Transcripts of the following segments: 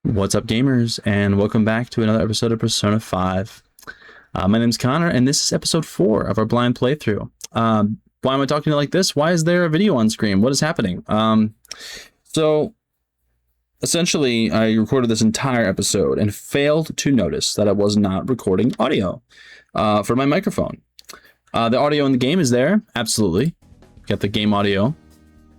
What's up, gamers, and welcome back to another episode of Persona 5. My name's Connor, and this is episode 4 of our blind playthrough. Why am I talking to you like this? Why is there a video on screen? What is happening? So, essentially, I recorded this entire episode and failed to notice that I was not recording audio for my microphone. The audio in the game is there, absolutely. Got the game audio,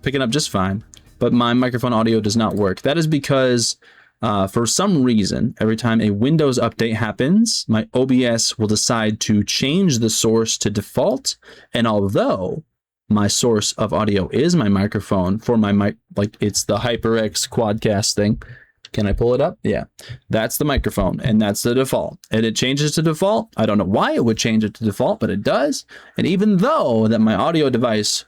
picking up just fine, but my microphone audio does not work. That is because for some reason, every time a Windows update happens, my OBS will decide to change the source to default. And although my source of audio is my microphone for my mic, like it's the HyperX Quadcast thing. Can I pull it up? Yeah, that's the microphone and that's the default. And it changes to default. I don't know why it would change it to default, but it does. And even though that my audio device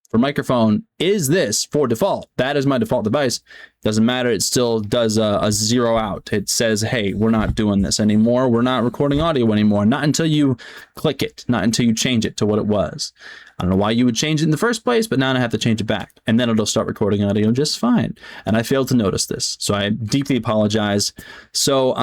for microphone is this for default, that is my default device, doesn't matter. It still does a zero out. It says, hey, we're not doing this anymore. We're not recording audio anymore. Not until you click it, not until you change it to what it was. I don't know why you would change it in the first place, but now I have to change it back, and then it'll start recording audio just fine. And I failed to notice this, so I deeply apologize. So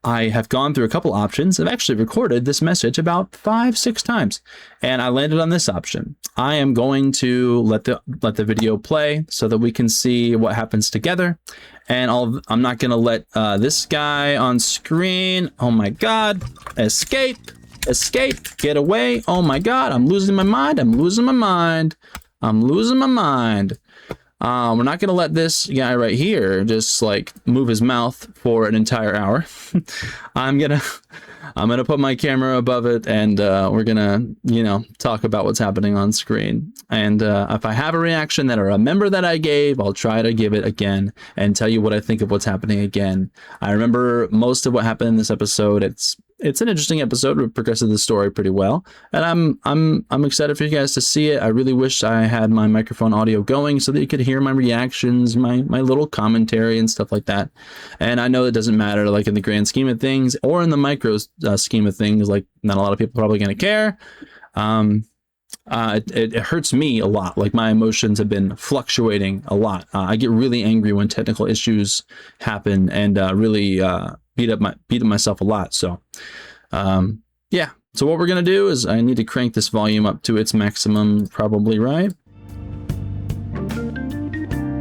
I have gone through a couple options. I've actually recorded this message about 5-6 times, and I landed on this option. I am going to let the video play so that we can see what happens together. And I'm not going to let this guy on screen. Oh my God! Escape! Get away! Oh my God! I'm losing my mind! We're not gonna let this guy right here just like move his mouth for an entire hour. I'm gonna put my camera above it, and we're gonna, talk about what's happening on screen. And if I have a reaction that I remember that I gave, I'll try to give it again and tell you what I think of what's happening again. I remember most of what happened in this episode. It's an interesting episode. It progresses the story pretty well, and I'm excited for you guys to see it. I really wish I had my microphone audio going so that you could hear my reactions, my little commentary and stuff like that. And I know it doesn't matter, like in the grand scheme of things or in the micro scheme of things. Like not a lot of people are probably going to care. It hurts me a lot. Like my emotions have been fluctuating a lot. I get really angry when technical issues happen, and really beat up myself a lot. So yeah, so what we're gonna do is I need to crank this volume up to its maximum, probably, right?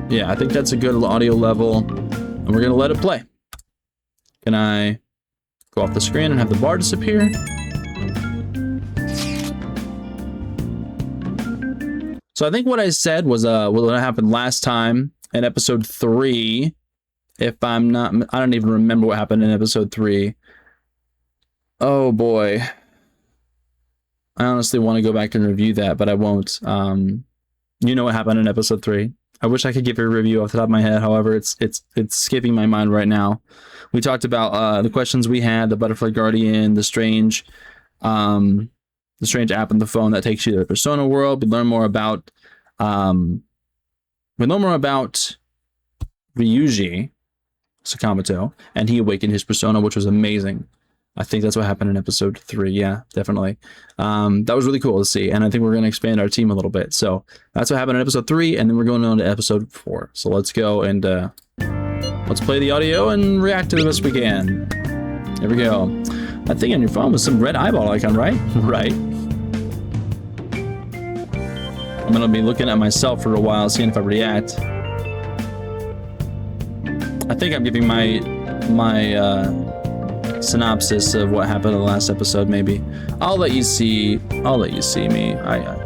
Yeah, I think that's a good audio level, and we're gonna let it play. Can I go off the screen and have the bar disappear? So I think what I said was what happened last time in episode 3. If I'm not, I don't even remember what happened in episode 3. Oh boy. I honestly want to go back and review that, but I won't. You know what happened in episode 3. I wish I could give you a review off the top of my head. However, it's skipping my mind right now. We talked about the questions we had, the Butterfly Guardian, the strange app on the phone that takes you to the Persona world. We learn more about Ryuji Sakamoto, and he awakened his persona, which was amazing. I think that's what happened in episode 3. Yeah, definitely. That was really cool to see, and I think we're going to expand our team a little bit. So that's what happened in episode 3, and then we're going on to episode 4. So let's go and let's play the audio and react to the best we can. Here we go. That thing on your phone was some red eyeball icon, right? Right. I'm going to be looking at myself for a while, seeing if I react. I think I'm giving my synopsis of what happened in the last episode. Maybe I'll let you see me.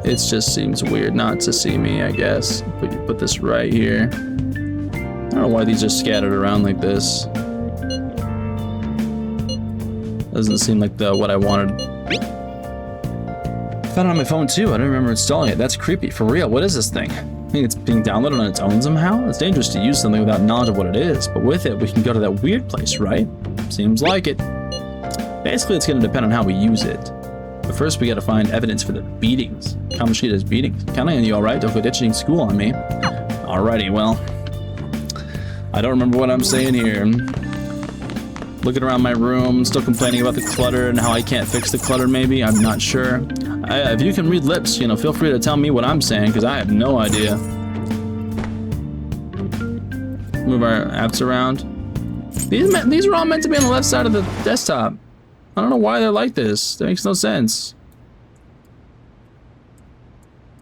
It just seems weird not to see me, I guess. Put this right here. I don't know why these are scattered around like this. Doesn't seem like what I wanted. I found it on my phone too. I don't remember installing it. That's creepy. For real. What is this thing? I think it's being downloaded on its own somehow. It's dangerous to use something without knowledge of what it is, but with it, we can go to that weird place, right? Seems like it. Basically, it's going to depend on how we use it. But first, we got to find evidence for the beatings. Kamoshida's beatings. Counting on you, all right? Don't go ditching school on me. Alrighty, well, I don't remember what I'm saying here. Looking around my room, still complaining about the clutter and how I can't fix the clutter, maybe. I'm not sure. If you can read lips, feel free to tell me what I'm saying, because I have no idea. Move our apps around. These are all meant to be on the left side of the desktop. I don't know why they're like this. That makes no sense.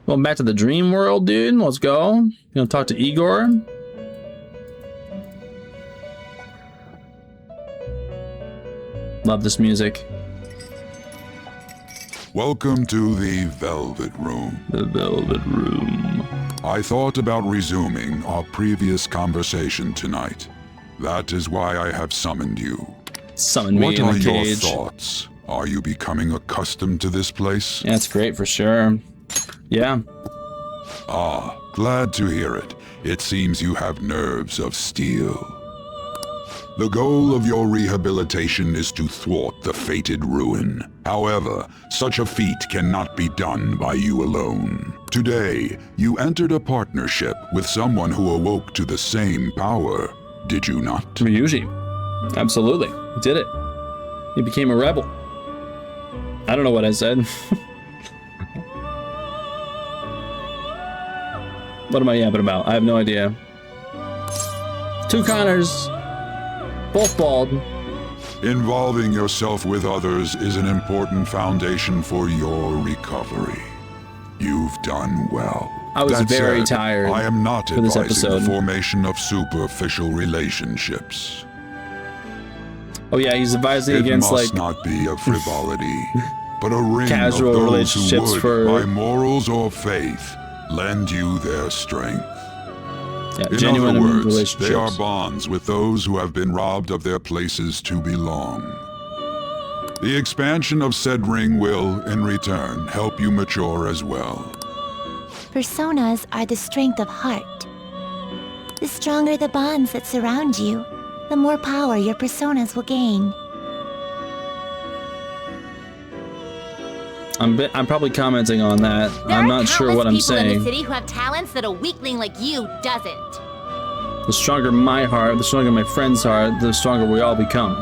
Going back to the dream world, dude. Let's go. You know, talk to Igor. Love this music. Welcome to the Velvet Room. The Velvet Room. I thought about resuming our previous conversation tonight. That is why I have summoned you. Summon me in a cage. What are your thoughts? Are you becoming accustomed to this place? Yeah, that's great for sure. Yeah. Ah, glad to hear it. It seems you have nerves of steel. The goal of your rehabilitation is to thwart the fated ruin. However, such a feat cannot be done by you alone. Today, you entered a partnership with someone who awoke to the same power, did you not? Ryuji. Absolutely. He did it. He became a rebel. I don't know what I said. What am I yapping about? I have no idea. Two Connors. Both bald. Involving yourself with others is an important foundation for your recovery. You've done well. I was That very said, tired I am not for this advising the episode. formation of superficial relationships. Oh yeah, he's advising It against must like not be a frivolity, but a ring casual of those relationships who would, for- by morals or faith, lend you their strength. In genuine other words, relationships. they are bonds with those who have been robbed of their places to belong. The expansion of said ring will, in return, help you mature as well. Personas are the strength of heart. The stronger the bonds that surround you, the more power your personas will gain. I'm probably commenting on that. There I'm are not sure what I'm countless people in saying. the city who have talents that a weakling like you doesn't. The stronger my heart, the stronger my friend's heart, the stronger we all become.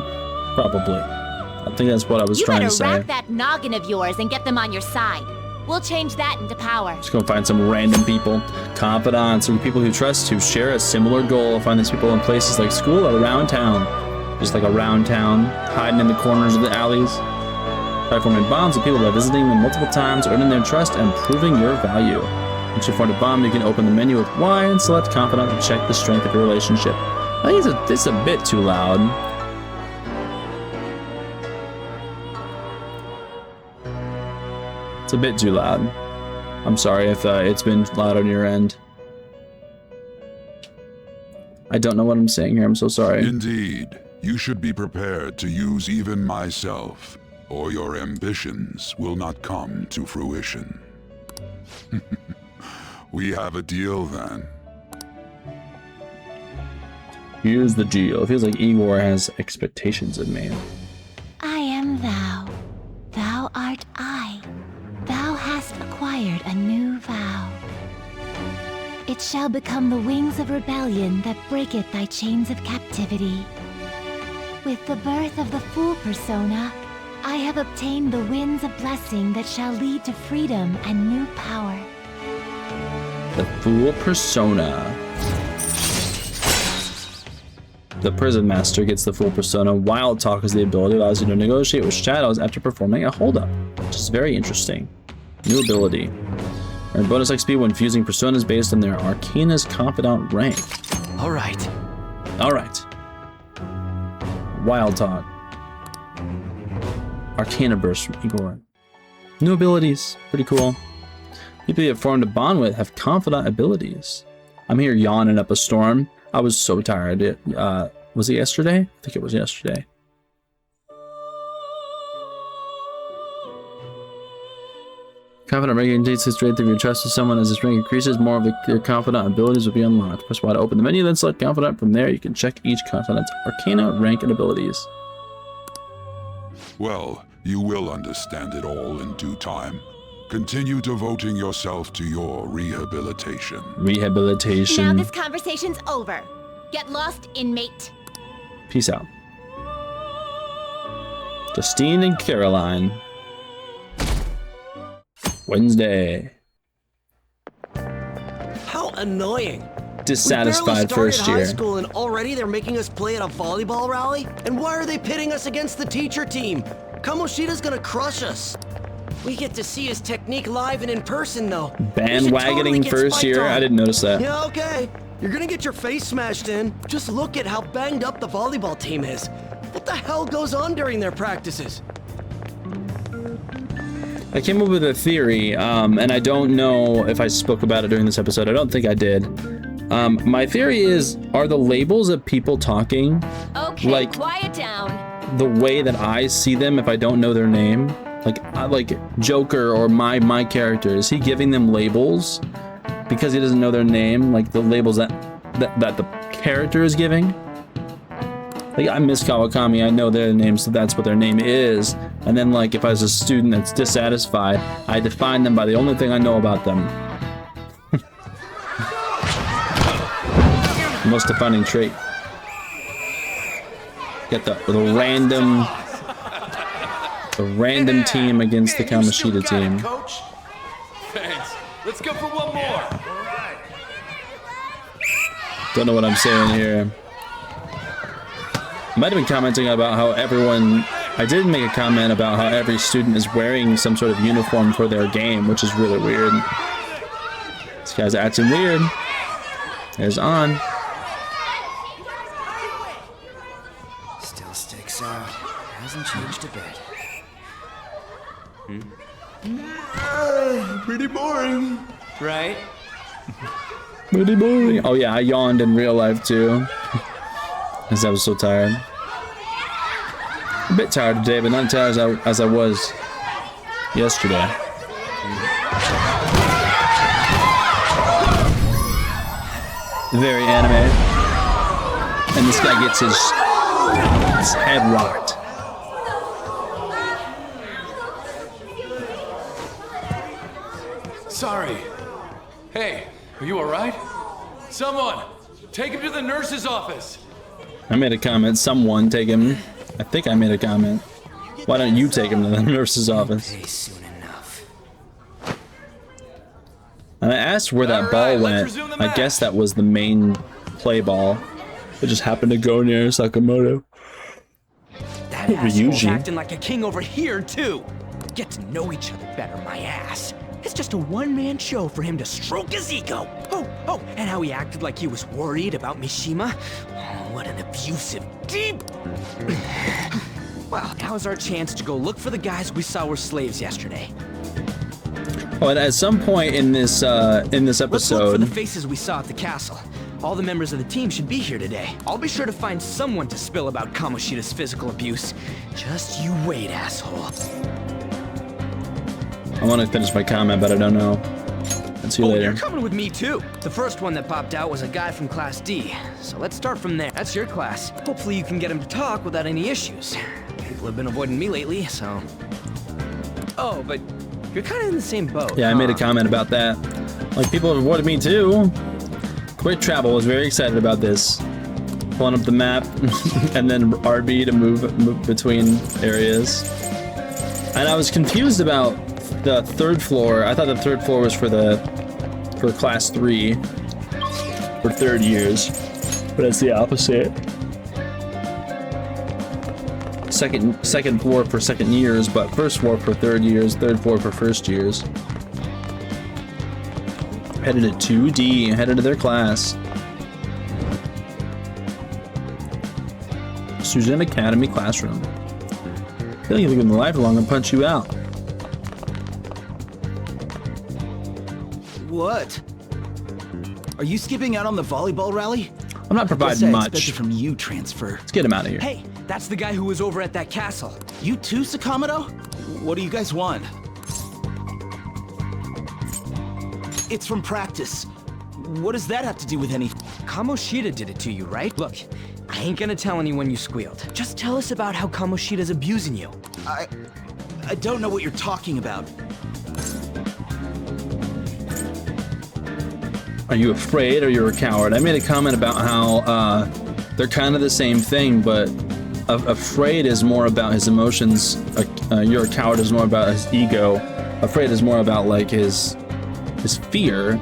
Probably. I think that's what I was You trying better to say. rack that noggin of yours and get them on your side. We'll change that into power. Just go find some random people, confidants, or people who trust, who share a similar goal. Find these people in places like school or around town. Just like around town, hiding in the corners of the alleys. By forming bonds with people by visiting them multiple times, earning their trust, and proving your value. Once you form a bond, you can open the menu with Y and select confidant and check the strength of your relationship. I think it's a bit too loud. It's a bit too loud. I'm sorry if it's been loud on your end. I don't know what I'm saying here. I'm so sorry. Indeed, you should be prepared to use even myself, or your ambitions will not come to fruition. We have a deal then. Here's the deal. It feels like Igor has expectations of me. I am thou. Thou art I. Thou hast acquired a new vow. It shall become the wings of rebellion that breaketh thy chains of captivity. With the birth of the Fool persona, I have obtained the winds of blessing that shall lead to freedom and new power. The Fool persona. The Prison Master gets the Fool persona. Wild Talk is the ability that allows you to negotiate with shadows after performing a holdup, which is very interesting. New ability. Earn bonus XP when fusing personas based on their Arcana's Confidant rank. Alright. Alright. Wild Talk. Arcana Burst from Igor. New abilities. Pretty cool. People you have formed a bond with have confidant abilities. I'm here yawning up a storm. I was so tired. Was it yesterday? I think it was yesterday. Confidant rank indicates the strength of your trust with someone. As this rank increases, more of your confidant abilities will be unlocked. Press Y to open the menu, then select confidant. From there, you can check each confidant's arcana, rank, and abilities. Well, you will understand it all in due time. Continue devoting yourself to your rehabilitation. Rehabilitation. Now this conversation's over. Get lost, inmate. Peace out. Justine and Caroline. Wednesday. How annoying. dissatisfied first We barely year. started high school and already they're making us play at a volleyball rally? And why are they pitting us against the teacher team? Kamoshida's gonna crush us. We get to see his technique live and in person, though. Bandwagoning first year? I didn't notice that. Yeah, okay. You're gonna get your face smashed in. Just look at how banged up the volleyball team is. What the hell goes on during their practices? I came up with a theory, and I don't know if I spoke about it during this episode. I don't think I did. My theory is, are the labels of people talking Okay, like quiet down. the way that I see them if I don't know their name? Like Joker or my character, is he giving them labels because he doesn't know their name? Like the labels that the character is giving? Like, I miss Kawakami, I know their name, so that's what their name is. And then, like, if I was a student that's dissatisfied, I define them by the only thing I know about them. Most defining trait. Get the random team against the Kamoshida team. Coach. Thanks. Let's go for one more. Don't know what I'm saying here. I might have been commenting about how I did make a comment about how every student is wearing some sort of uniform for their game, which is really weird. This guy's acting weird. There's On. Still sticks out. Hasn't changed a bit. Pretty boring. Right? Pretty boring. Oh yeah, I yawned in real life too. Because I was so tired. A bit tired today, but not as tired as I was yesterday. Very anime. And this guy gets his head rocked. Sorry. Hey, are you alright? Someone, take him to the nurse's office. I made a comment. Someone take him. I think I made a comment. Why don't you take him to the nurse's office? Pay soon enough. And I asked where that ball Alright, let's went. resume the I match. guess that was the main play ball. It just happened to go near Sakamoto. That Ryuji. asshole's acting like a king over here, too. Get to know each other better, my ass. It's just a one-man show for him to stroke his ego. Oh, and how he acted like he was worried about Mishima. Oh, what an abusive deep. Well, now's our chance to go look for the guys we saw were slaves yesterday. Oh, and at some point in this Let's look for episode, the faces we saw at the castle. All the members of the team should be here today. I'll be sure to find someone to spill about Kamoshida's physical abuse. Just you wait, asshole. I want to finish my comment, but I don't know. I'll see you later. You're coming with me too. The first one that popped out was a guy from Class D. So let's start from there. That's your class. Hopefully you can get him to talk without any issues. People have been avoiding me lately, so... Oh, but you're kind of in the same boat. Yeah, I made a comment about that. Like, people have avoided me too. Quick Travel was very excited about this. Pulling up the map, and then RB to move between areas. And I was confused about the third floor. I thought the third floor was for class 3 for third years, but it's the opposite. Second floor for second years, but first floor for third years, third floor for first years. Headed to 2D, headed to their class. Susan Academy classroom. I feel like if you live my life long and punch you out. What? Are you skipping out on the volleyball rally? I'm not Guess providing I much. expected from you, transfer. Let's get him out of here. Hey, that's the guy who was over at that castle. You too, Sakamoto? What do you guys want? It's from practice. What does that have to do with anything? Kamoshida did it to you, right? Look, I ain't gonna tell anyone you squealed. Just tell us about how Kamoshida's abusing you. I don't know what you're talking about. Are you afraid or you're a coward? I made a comment about how they're kind of the same thing, but afraid is more about his emotions. You're a coward is more about his ego. Afraid is more about like his fear,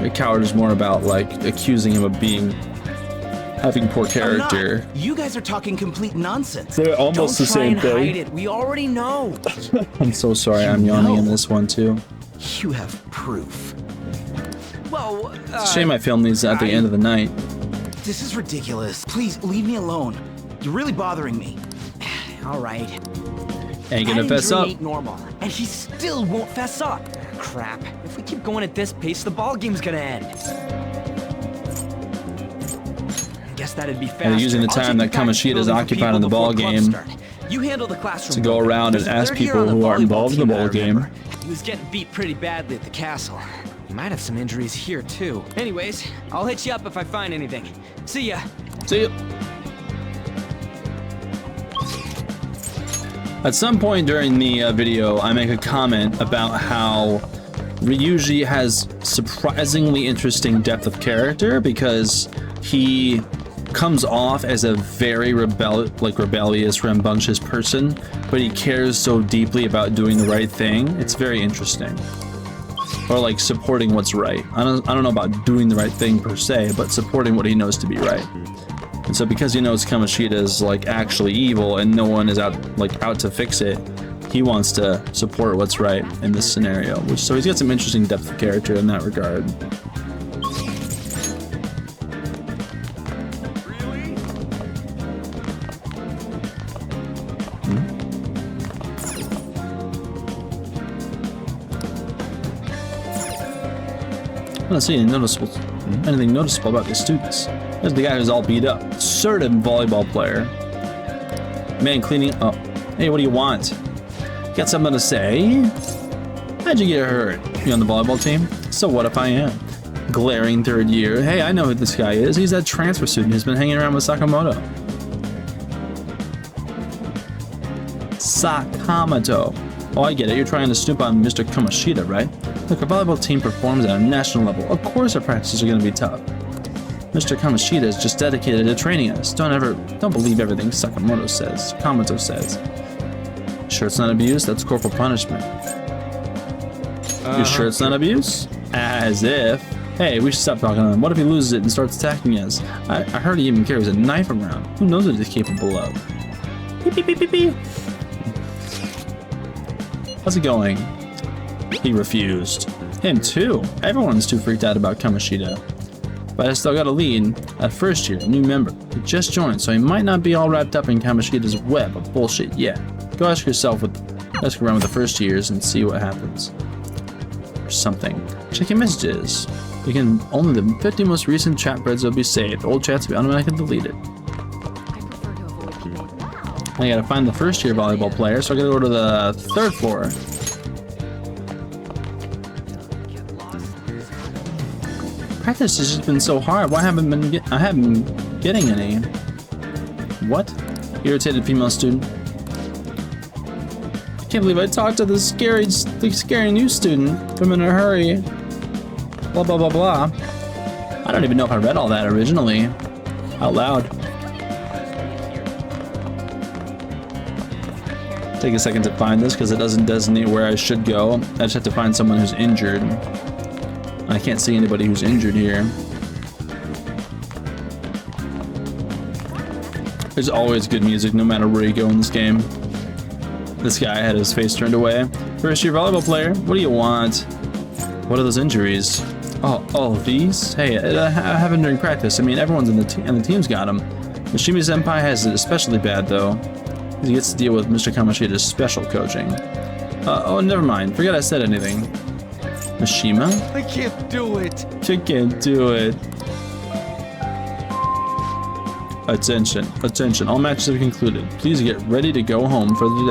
A coward is more about like accusing him of having poor I'm not. character. You guys are talking complete nonsense. They're almost Don't the try same and hide thing. it. We already know. I'm so sorry, I'm yawning in this one too. You have proof. Well, It's a shame I filmed these at the end of the night. This is ridiculous. Please leave me alone. You're really bothering me. All right. Ain't gonna That fess injury up. ain't normal, and he still won't fess up. Crap. If we keep going at this pace, the ball game's gonna end. Guess that'd be faster. And using the I'll time check that the practice Kamoshida is building for occupied in the people ball before game clubs start. You handle the classroom to go building. around and There's a ask third year people on the who are volleyball involved in the team, I ball game. remember. He was getting beat pretty badly at the castle. He might have some injuries here too. Anyways, I'll hit you up if I find anything. See ya. See ya. At some point during the video, I make a comment about how Ryuji has surprisingly interesting depth of character because he comes off as a very rebellious, rambunctious person, but he cares so deeply about doing the right thing. It's very interesting. Or like supporting what's right. I don't know about doing the right thing per se, but supporting what he knows to be right. And so because he knows Kamoshida is like actually evil and no one is out to fix it, he wants to support what's right in this scenario. So he's got some interesting depth of character in that regard. I don't see anything noticeable about the students. There's the guy who's all beat up. Certain volleyball player. Man cleaning up. Hey, what do you want? Got something to say? How'd you get hurt? You on the volleyball team? So what if I am? Glaring third year. Hey, I know who this guy is. He's that transfer student who's been hanging around with Sakamoto. Sakamoto. Oh, I get it. You're trying to snoop on Mr. Kamoshida, right? Look, our volleyball team performs at a national level. Of course our practices are going to be tough. Mr. Kamoshida is just dedicated to training us. Don't believe everything Sakamoto says. Sure it's not abuse? That's corporal punishment. You sure it's not abuse? As if. Hey, we should stop talking to him. What if he loses it and starts attacking us? I heard he even carries a knife around. Who knows what he's capable of? Beep, beep, beep, beep, beep. How's it going? He refused. Him too. Everyone's too freaked out about Kamoshida. But I still got a lead. At first year, a new member. He just joined, so he might not be all wrapped up in Kamoshida's web of bullshit yet. Go ask around with the first years and see what happens. Or something. Check your messages. Only the 50 most recent chat threads will be saved. Old chats will be automatically deleted. I gotta find the first year volleyball player, so I gotta go to the third floor. Practice has just been so hard. Why haven't I haven't been getting any? What? Irritated female student. I can't believe I talked to the scary new student. I'm in a hurry. Blah blah blah blah. I don't even know if I read all that originally. Out loud. Take a second to find this because it doesn't designate where I should go. I just have to find someone who's injured. I can't see anybody who's injured here. There's always good music no matter where you go in this game. This guy had his face turned away. First year volleyball player, what do you want? What are those injuries? Oh, these? Hey, it happened during practice. I mean, everyone's in the team's got them. Mishimi Senpai has it especially bad though. He gets to deal with Mr. Kamoshida's special coaching. Oh, never mind. Forget I said anything. Mishima? I can't do it. You can't do it. Attention. All matches have concluded. Please get ready to go home for the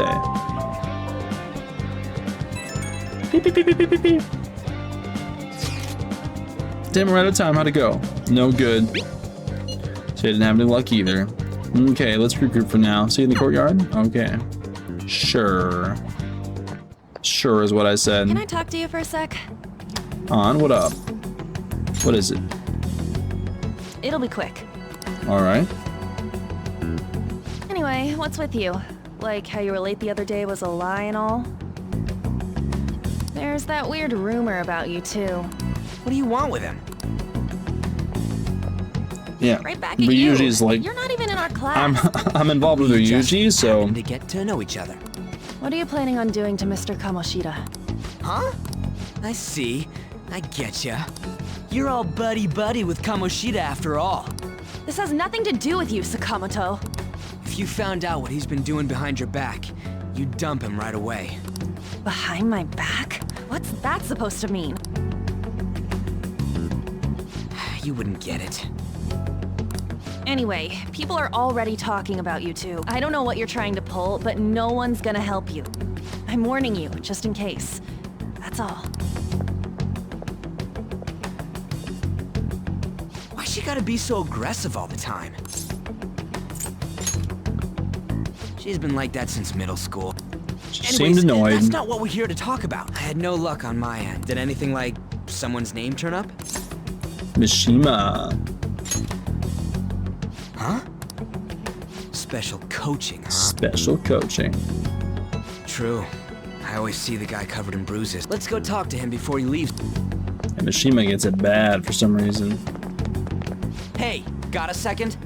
day. Beep, beep, beep, beep, beep, beep, beep. Damn, we're out of time. How'd it go? No good. So you didn't have any luck either. Okay, let's regroup for now. See you in the courtyard? Okay. Sure. Sure is what I said. Can I talk to you for a sec? On, what up? What is it? It'll be quick. Alright. Anyway, what's with you? Like how you were late the other day was a lie and all? There's that weird rumor about you too. What do you want with him? Yeah, Right back at you. Ryuji's like, You're not even in our class. I'm involved with We just Ryuji, so happen to get to know each other. What are you planning on doing to Mr. Kamoshida? Huh? I see. I getcha. You're all buddy-buddy with Kamoshida after all. This has nothing to do with you, Sakamoto. If you found out what he's been doing behind your back, you'd dump him right away. Behind my back? What's that supposed to mean? You wouldn't get it. Anyway, people are already talking about you two. I don't know what you're trying to pull, but no one's gonna help you. I'm warning you, just in case. That's all. Why she gotta be so aggressive all the time? She's been like that since middle school. she Anyways, seemed annoyed. that's not what we're here to talk about. I had no luck on my end. Did anything like someone's name turn up? Mishima. Huh? Special coaching, huh? Special coaching. True. I always see the guy covered in bruises. Let's go talk to him before he leaves. And Mishima gets it bad for some reason. Hey, got a second?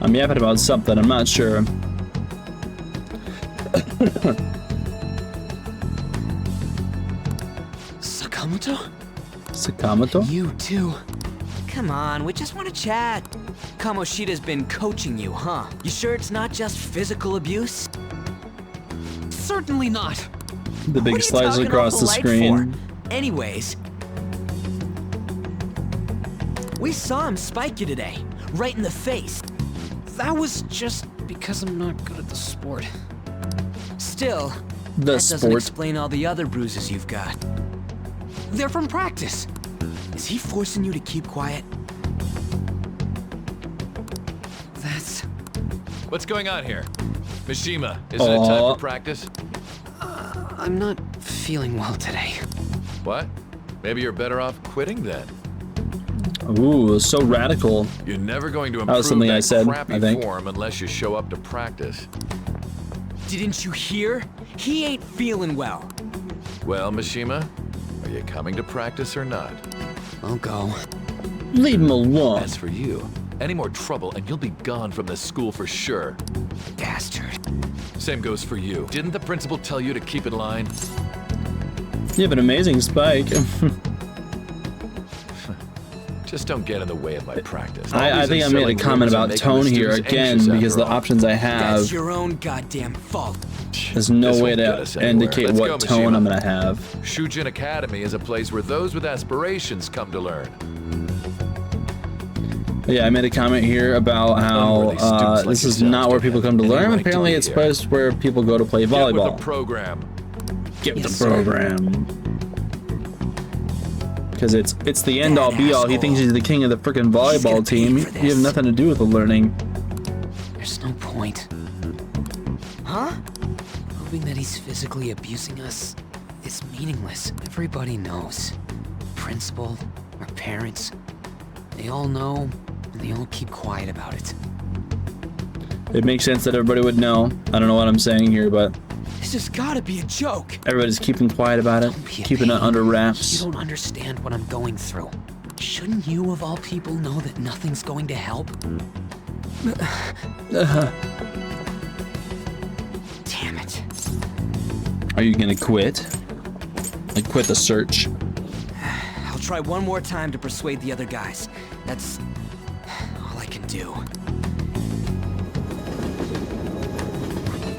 I'm yapping about something, I'm not sure. Sakamoto? Sakamoto? You too. Come on, we just want to chat. Kamoshida's been coaching you, huh? You sure it's not just physical abuse? Certainly not. The big What are you slice talking across all the polite screen. for? Anyways, we saw him spike you today, right in the face. That was just because I'm not good at the sport. Still, The that doesn't sport. explain all the other bruises you've got. They're from practice. Is he forcing you to keep quiet? That's... What's going on here? Mishima, is it time Aw. for practice? I'm not feeling well today. What? Maybe you're better off quitting then. Ooh, so radical. You're never going to was improve something that I said, crappy I think. form unless you show up to practice. Didn't you hear? He ain't feeling well. Well, Mishima, are you coming to practice or not? I'll go. Leave him alone. As for you, any more trouble and you'll be gone from this school for sure. Bastard. Same goes for you. Didn't the principal tell you to keep in line? You have an amazing spike. Just don't get in the way of my practice. I Always think I made a instilling comment rules and about making tone the here students again anxious because the after all. options I have, That's your own goddamn fault. there's no This way won't get to us anywhere. indicate Let's what go, tone Mishima. I'm gonna have. Shujin Academy is a place where those with aspirations come to learn. But yeah, I made a comment here about how Unworthy students like this is yourselves not where don't people have come to any learn. right to Apparently, be it's here. supposed where people go to play Get with the volleyball. program. Get with Yes, the sir. program. Because it's the end all be all. He thinks he's the king of the freaking volleyball gonna pay team. for You have this. nothing to do with the learning. There's no point. Huh? Proving that he's physically abusing us is meaningless. Everybody knows. Principal, our parents, they all know, and they all keep quiet about it. It makes sense that everybody would know. I don't know what I'm saying here, but This has gotta be a joke. everybody's keeping quiet about it, Don't be a keeping it pain. under You wraps. don't understand what I'm going through. Shouldn't you, of all people, know that nothing's going to help? Damn it. Are you gonna quit? Like quit the search? I'll try one more time to persuade the other guys. That's all I can do.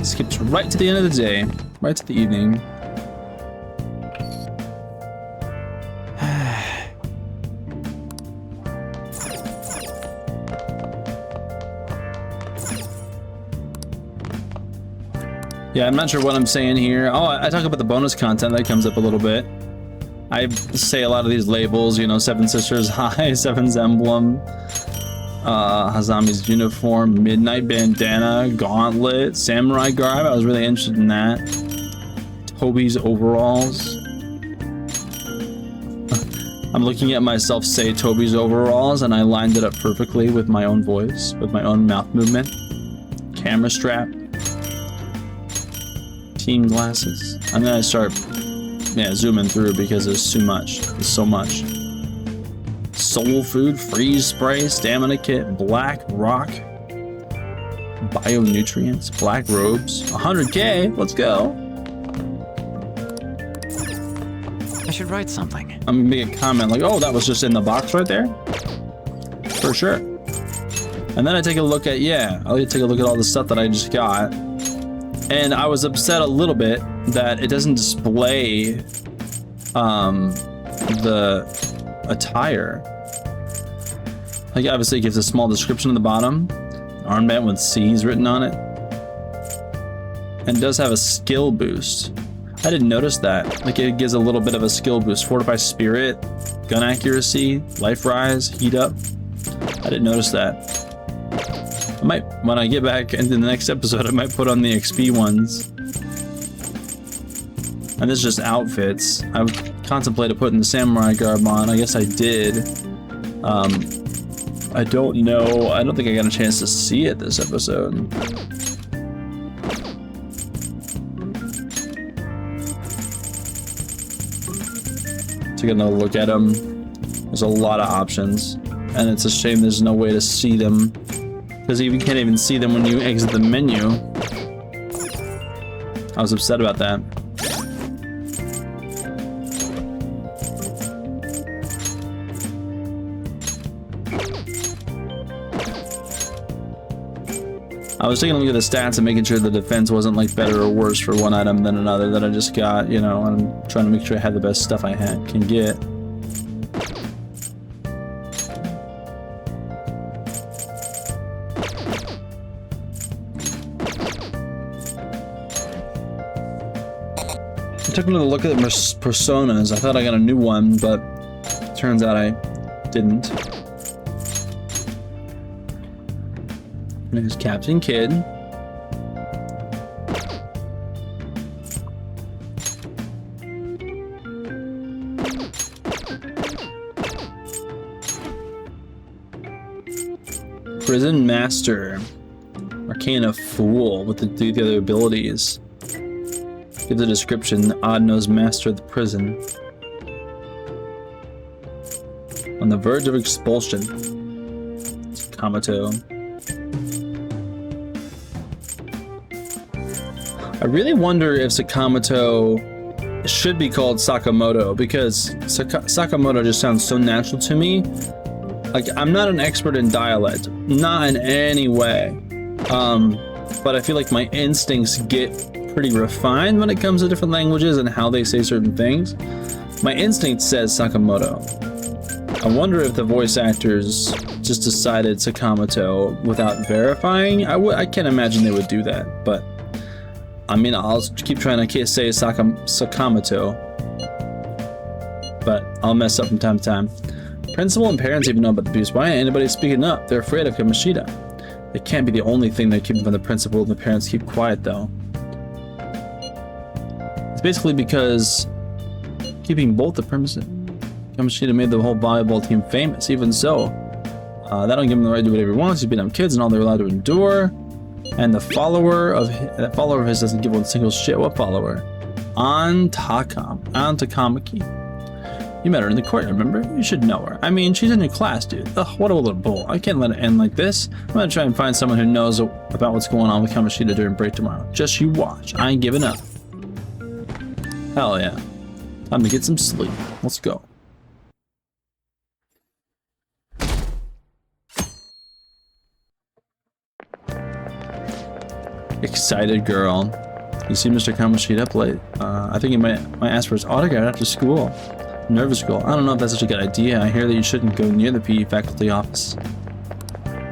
Skips right to the end of the day, right to the evening. Yeah, I'm not sure what I'm saying here. Oh, I talk about the bonus content that comes up a little bit. I say a lot of these labels, you know, Seven Sisters High, Seven's Emblem, Hazami's uniform, Midnight Bandana, Gauntlet, Samurai Garb. I was really interested in that. Toby's overalls. I'm looking at myself say Toby's overalls, and I lined it up perfectly with my own voice, with my own mouth movement. Camera strap. Team glasses. I'm gonna start yeah, zooming through because there's too much. There's so much. Soul food, freeze spray, stamina kit, black rock, bionutrients, black robes, 100K. Let's go. I should write something. I'm gonna make a comment like, oh, that was just in the box right there. For sure. And then I take a look at, yeah, I'll take a look at all the stuff that I just got. And I was upset a little bit that it doesn't display the attire. Like, obviously it gives a small description on the bottom. Armband with C's written on it. And it does have a skill boost. I didn't notice that. Like, it gives a little bit of a skill boost. Fortify Spirit, Gun Accuracy, Life Rise, Heat Up. I didn't notice that. I might, when I get back into the next episode, I might put on the XP ones. And this is just outfits. I contemplated putting the samurai garb on. I guess I did. I don't know. I don't think I got a chance to see it this episode. Take another look at them. There's a lot of options, and it's a shame there's no way to see them, because you can't even see them when you exit the menu. I was upset about that. I was taking a look at the stats and making sure the defense wasn't like better or worse for one item than another that I just got, you know, and I'm trying to make sure I have the best stuff I can get. I took another look at the personas. I thought I got a new one, but it turns out I didn't. There's Captain Kidd. Prison Master. Arcana Fool with the other abilities. Give the description, odd-nosed master of the prison. On the verge of expulsion. It's Kamato. I really wonder if Sakamoto should be called Sakamoto, because Sakamoto just sounds so natural to me. Like, I'm not an expert in dialect, not in any way, but I feel like my instincts get pretty refined when it comes to different languages and how they say certain things. My instinct says Sakamoto. I wonder if the voice actors just decided Sakamoto without verifying. I can't imagine they would do that, but I mean, I'll keep trying to say Sakamoto, but I'll mess up from time to time. Principal and parents even know about the abuse. Why ain't anybody speaking up? They're afraid of Kamoshida. It can't be the only thing they're keeping from the principal and the parents keep quiet, though. It's basically because keeping both the premises. Kamoshida made the whole volleyball team famous. Even so, that don't give him the right to do whatever he wants. He's beating up kids and all they're allowed to endure. And the follower of his doesn't give one single shit. What follower? Takamaki. You met her in the courtyard, remember? You should know her. I mean, she's in your class, dude. Ugh, what a little bull. I can't let it end like this. I'm gonna try and find someone who knows about what's going on with Kamoshida during break tomorrow. Just you watch. I ain't giving up. Hell yeah. Time to get some sleep. Let's go. Excited girl. You see Mr. Kamoshida up late? I think he might ask for his autograph after school. Nervous girl. I don't know if that's such a good idea. I hear that you shouldn't go near the PE faculty office.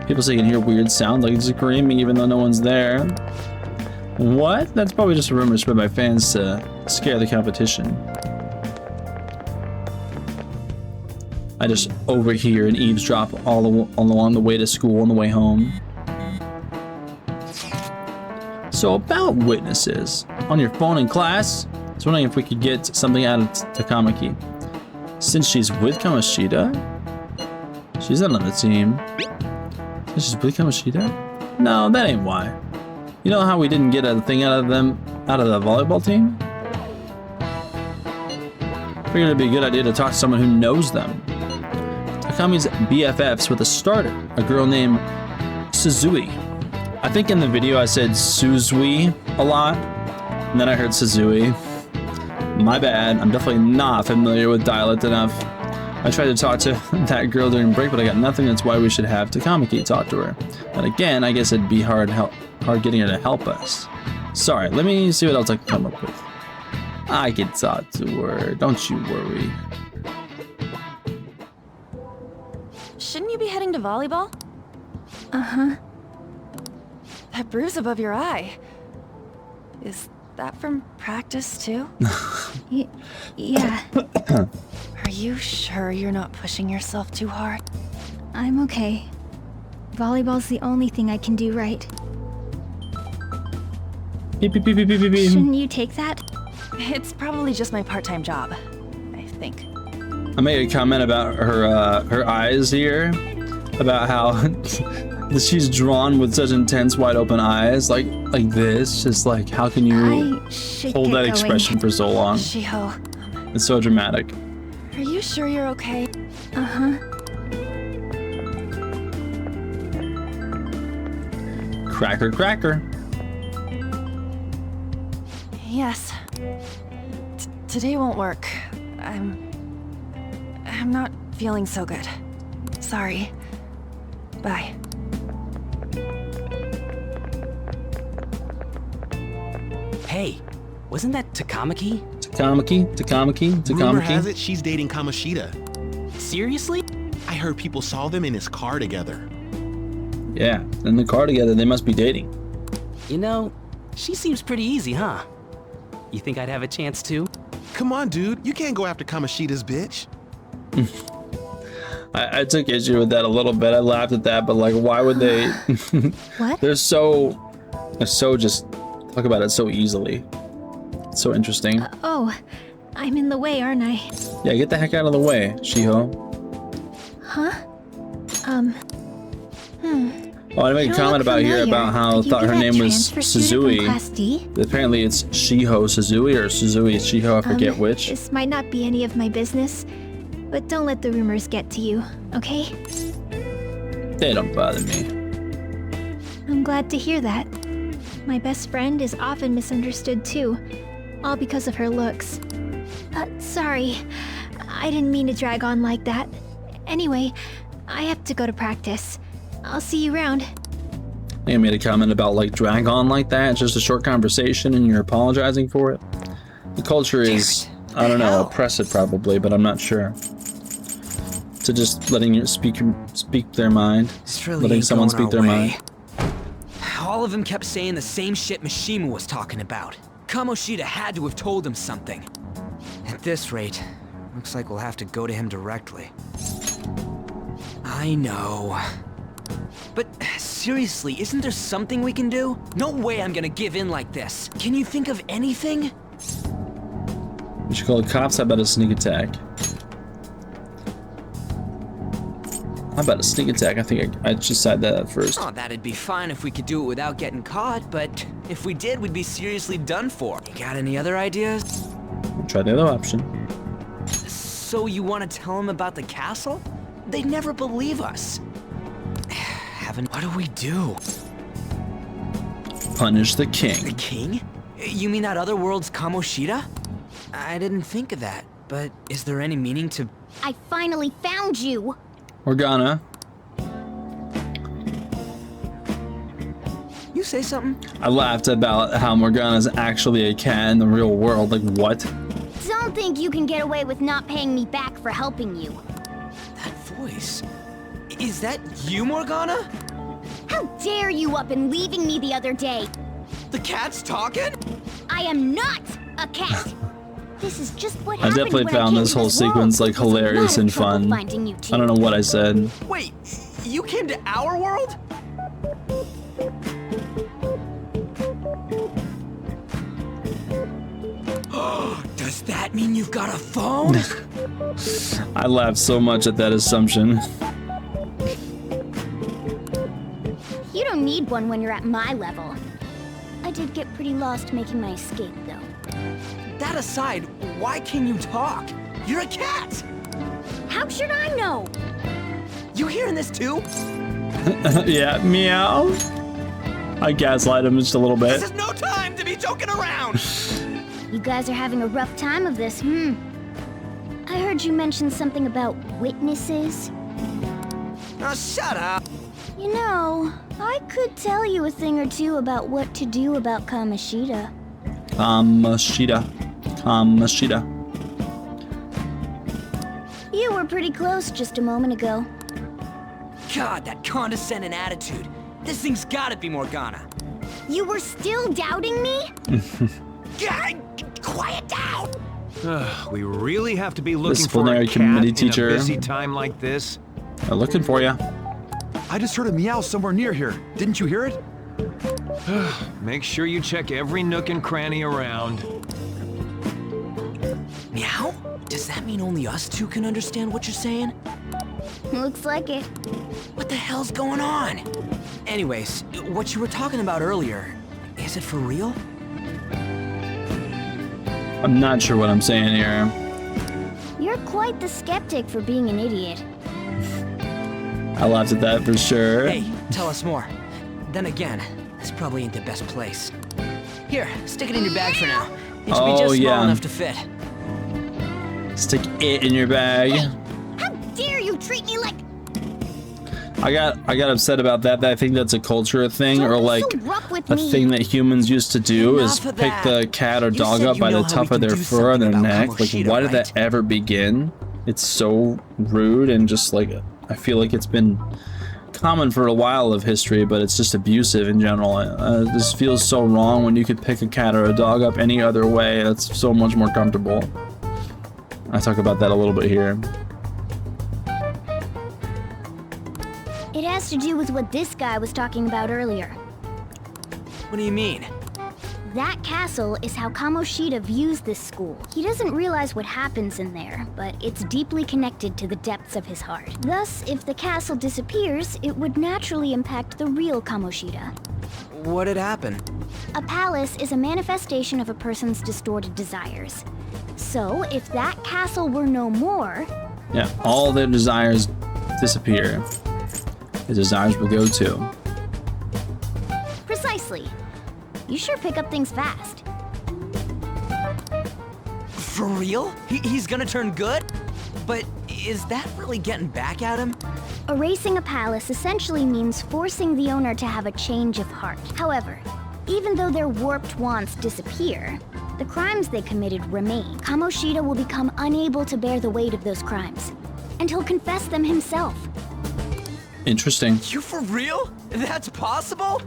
People say you can hear weird sounds like screaming even though no one's there. What? That's probably just a rumor spread by fans to scare the competition. I just overhear and eavesdrop all along the way to school and the way home. So about witnesses. On your phone in class, I was wondering if we could get something out of Takamaki. Since she's with Kamoshida? She's not on the team. Since she's with Kamoshida? No, that ain't why. You know how we didn't get a thing out of the volleyball team? figured it'd be a good idea to talk to someone who knows them. Takami's BFFs with a starter, a girl named Suzui. I think in the video I said Suzui a lot, and then I heard Suzui. My bad, I'm definitely not familiar with dialect enough. I tried to talk to that girl during break, but I got nothing. That's why we should have Takamaki talk to her. And again, I guess it'd be hard getting her to help us. Sorry, let me see what else I can come up with. I can talk to her, don't you worry. Shouldn't you be heading to volleyball? Uh-huh. That bruise above your eye. Is that from practice too? Yeah. Are you sure you're not pushing yourself too hard? I'm okay. Volleyball's the only thing I can do right. Beep, beep, beep, beep, beep, beep. Shouldn't you take that? It's probably just my part-time job, I think. I made a comment about her eyes here, about how she's drawn with such intense, wide open eyes, like this. Just like, how can you hold that expression for so long? Shiho, It's so dramatic. are you sure you're okay? Uh-huh. Cracker, cracker. Yes. Today won't work. I'm not feeling so good. Sorry. Bye. Hey, wasn't that Takamaki? Rumor has it she's dating Kamoshida. Seriously? I heard people saw them in his car together. Yeah, in the car together, they must be dating. You know, she seems pretty easy, huh? You think I'd have a chance too? Come on, dude. You can't go after Kamoshida's bitch. I took issue with that a little bit. I laughed at that, but like, why would they? What? They're so just talk about it so easily. It's so interesting. Oh, I'm in the way, aren't I? Yeah, get the heck out of the way, Shiho. Huh? Oh, I made a comment about here about how I thought her name was Suzui. Apparently it's Shiho Suzui or Suzui Shiho, I forget which. This might not be any of my business, but don't let the rumors get to you, okay? They don't bother me. I'm glad to hear that. My best friend is often misunderstood too, all because of her looks. Sorry, I didn't mean to drag on like that. Anyway, I have to go to practice. I'll see you around. I think I made a comment about like drag on like that. It's just a short conversation and you're apologizing for it. The culture is, I don't know, oppressive probably, but I'm not sure. To just letting you speak their mind, Really letting someone speak their mind. All of them kept saying the same shit Mishima was talking about. Kamoshida had to have told him something. At this rate, looks like we'll have to go to him directly. I know. But seriously, isn't there something we can do? No way I'm gonna give in like this. Can you think of anything? We should call the cops. How about a sneak attack? How about a sneak attack? I think I just said that at first. Oh, that'd be fine if we could do it without getting caught, but if we did, we'd be seriously done for. You got any other ideas? We'll try the other option. So you want to tell them about the castle? They'd never believe us. What do we do? Punish the king. The king? You mean that other world's Kamoshida? I didn't think of that, but is there any meaning to... I finally found you! Morgana. You say something? I laughed about how Morgana's actually a cat in the real world. Like, what? Don't think you can get away with not paying me back for helping you. That voice... Is that you, Morgana? How dare you up and leaving me the other day? The cat's talking? I am not a cat! This is just what I happened definitely when I found came this to whole this world. sequence like It was a lot hilarious of and trouble fun. finding you two. I don't know what I said. Wait, you came to our world? Does that mean you've got a phone? I laughed so much at that assumption. You don't need one when you're at my level. I did get pretty lost making my escape, though. That aside, why can you talk? You're a cat! How should I know? You hearing this too? Yeah, meow. I gaslight him just a little bit. This is no time to be joking around! You guys are having a rough time of this, I heard you mention something about witnesses. Oh, shut up! You know, I could tell you a thing or two about what to do about Kamoshida. Kamoshida. You were pretty close just a moment ago. God, that condescending attitude. This thing's gotta be Morgana. You were still doubting me? God, quiet down! We really have to be looking for Disciplinary a cat committee teacher. in a busy time like this? They're looking for you. I just heard a meow somewhere near here. Didn't you hear it? Make sure you check every nook and cranny around. Meow? Does that mean only us two can understand what you're saying? Looks like it. What the hell's going on? Anyways, what you were talking about earlier, is it for real? I'm not sure what I'm saying here. You're quite the skeptic for being an idiot. I laughed at that for sure. Hey, tell us more. Then again, this probably ain't the best place. Here, stick it in your bag for now. It should be just small enough to fit. Stick it in your bag. How dare you treat me like... I got upset about that. I think that's a culture thing, or like a thing that humans used to do is pick the cat or dog up by the top of their fur on their neck. Like, why did that ever begin? It's so rude and just like, I feel like it's been common for a while of history, but it's just abusive in general. This feels so wrong when you could pick a cat or a dog up any other way. That's so much more comfortable. I talk about that a little bit here. It has to do with what this guy was talking about earlier. What do you mean? That castle is how Kamoshida views this school. He doesn't realize what happens in there, but it's deeply connected to the depths of his heart. Thus, if the castle disappears, it would naturally impact the real Kamoshida. What had happened? A palace is a manifestation of a person's distorted desires. So, if that castle were no more... Yeah, all their desires disappear. The desires will go too. Precisely. You sure pick up things fast. For real? He's gonna turn good? But is that really getting back at him? Erasing a palace essentially means forcing the owner to have a change of heart. However, even though their warped wants disappear, the crimes they committed remain. Kamoshida will become unable to bear the weight of those crimes, and he'll confess them himself. Interesting. You for real? That's possible?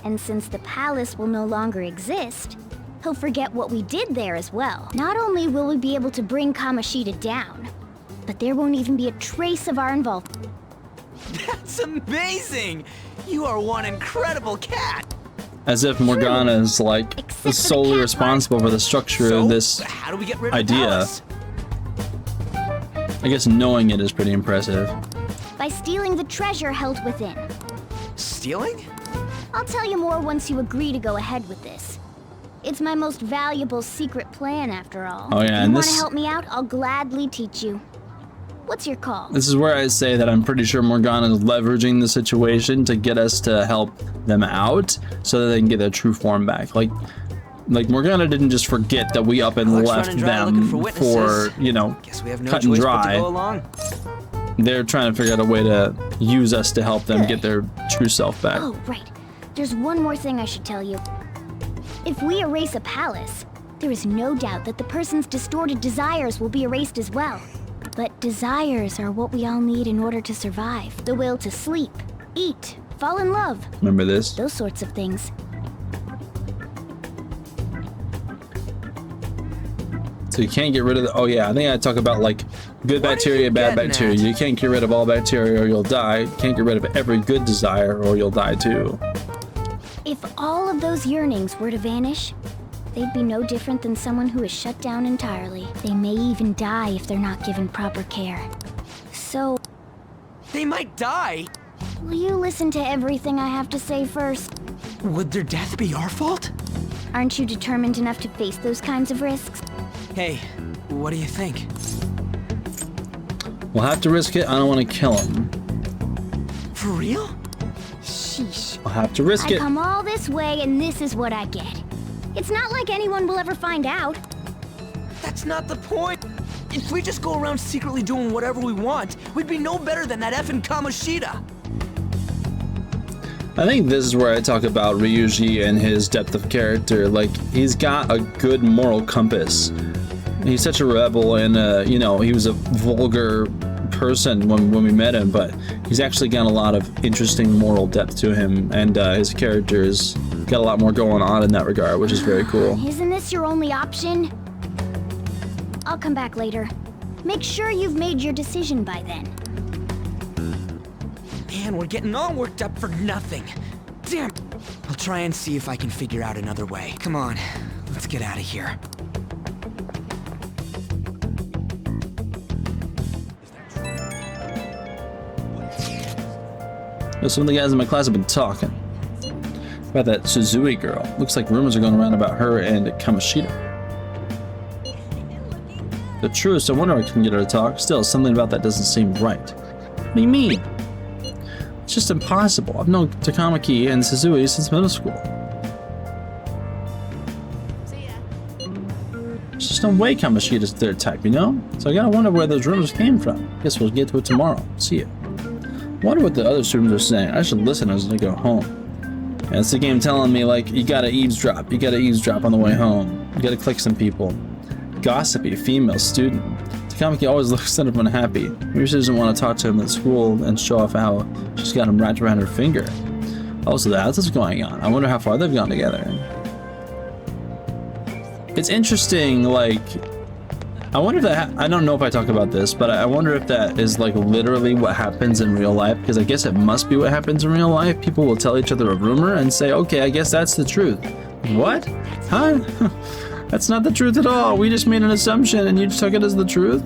And since the palace will no longer exist, he'll forget what we did there as well. Not only will we be able to bring Kamoshida down, but there won't even be a trace of our involvement. That's amazing! You are one incredible cat! As if Morgana is like solely responsible for the structure of this how do we get rid of idea. I guess knowing it is pretty impressive. By stealing the treasure held within. Stealing? I'll tell you more once you agree to go ahead with this. It's my most valuable secret plan, after all. Oh yeah, if and you want this... to help me out, I'll gladly teach you. What's your call? This is where I say that I'm pretty sure Morgana is leveraging the situation to get us to help them out so that they can get their true form back. Like Morgana didn't just forget that we up and left them for, you know, cut and dry. They're trying to figure out a way to use us to help them get their true self back. Oh, right. There's one more thing I should tell you. If we erase a palace, there is no doubt that the person's distorted desires will be erased as well. But desires are what we all need in order to survive. The will to sleep, eat, fall in love. Remember this? Those sorts of things. So you can't get rid of the... Oh yeah, I think I talk about like good bacteria, bad bacteria. You can't get rid of all bacteria or you'll die. You can't get rid of every good desire or you'll die too. If all of those yearnings were to vanish, they'd be no different than someone who is shut down entirely. They may even die if they're not given proper care. So... They might die? Will you listen to everything I have to say first? Would their death be our fault? Aren't you determined enough to face those kinds of risks? Hey, what do you think? We'll have to risk it. I don't want to kill him. For real? Sheesh. I'll have to risk I it. come all this way and this is what I get. It's not like anyone will ever find out. That's not the point. If we just go around secretly doing whatever we want, we'd be no better than that effing Kamoshida. I think this is where I talk about Ryuji and his depth of character. Like, he's got a good moral compass. He's such a rebel, and you know, he was a vulgar person when we met him, but he's actually got a lot of interesting moral depth to him, and his character's got a lot more going on in that regard, which is very cool. Isn't this your only option? I'll come back later. Make sure you've made your decision by then. Man, we're getting all worked up for nothing. Damn. I'll try and see if I can figure out another way. Come on, let's get out of here. Some of the guys in my class have been talking about that Suzui girl. Looks like rumors are going around about her and Kamoshida. The truest, I wonder if I can get her to talk. Still, something about that doesn't seem right. What do you mean? It's just impossible. I've known Takamaki and Suzui since middle school. There's just no way Kamoshida's their type, you know? So I gotta wonder where those rumors came from. Guess we'll get to it tomorrow. See ya. Wonder what the other students are saying. I should listen as I go home. And it's the game telling me, like, you gotta eavesdrop. You gotta eavesdrop on the way home. You gotta click some people. Gossipy female student. Takamaki always looks kind of unhappy. Maybe she doesn't want to talk to him at school and show off how she's got him wrapped around her finger. Also, that's what's going on. I wonder how far they've gone together. It's interesting, like, I wonder if that, I don't know if I talk about this, but I wonder if that is like literally what happens in real life, because I guess it must be what happens in real life. People will tell each other a rumor and say, okay, I guess that's the truth. What? Huh? That's not the truth at all. We just made an assumption and you just took it as the truth?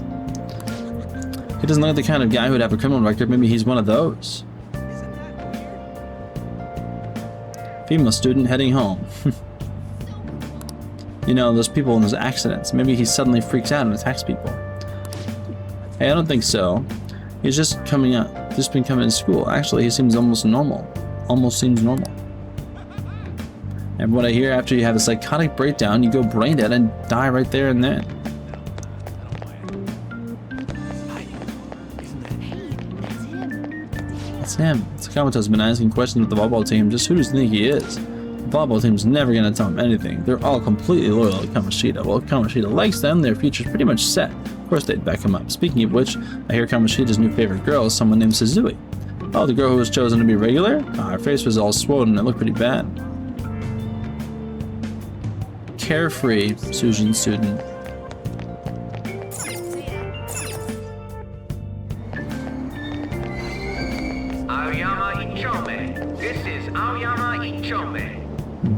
He doesn't look like the kind of guy who would have a criminal record. Maybe he's one of those. Female student heading home. You know, those people in those accidents. Maybe he suddenly freaks out and attacks people. Hey, I don't think so. He's just coming up, just been coming to school. Actually, he seems almost normal. Almost seems normal. And what I hear, after you have a psychotic breakdown, you go brain dead and die right there and then. That's him. Sakamoto's been asking questions with the volleyball team. Just who does he think he is? The volleyball team's never going to tell him anything. They're all completely loyal to Kamoshida. Well, if Kamoshida likes them, their future's pretty much set. Of course they'd back him up. Speaking of which, I hear Kamoshida's new favorite girl is someone named Suzui. Oh, the girl who was chosen to be regular? Her face was all swollen and it looked pretty bad. Carefree Sujin student.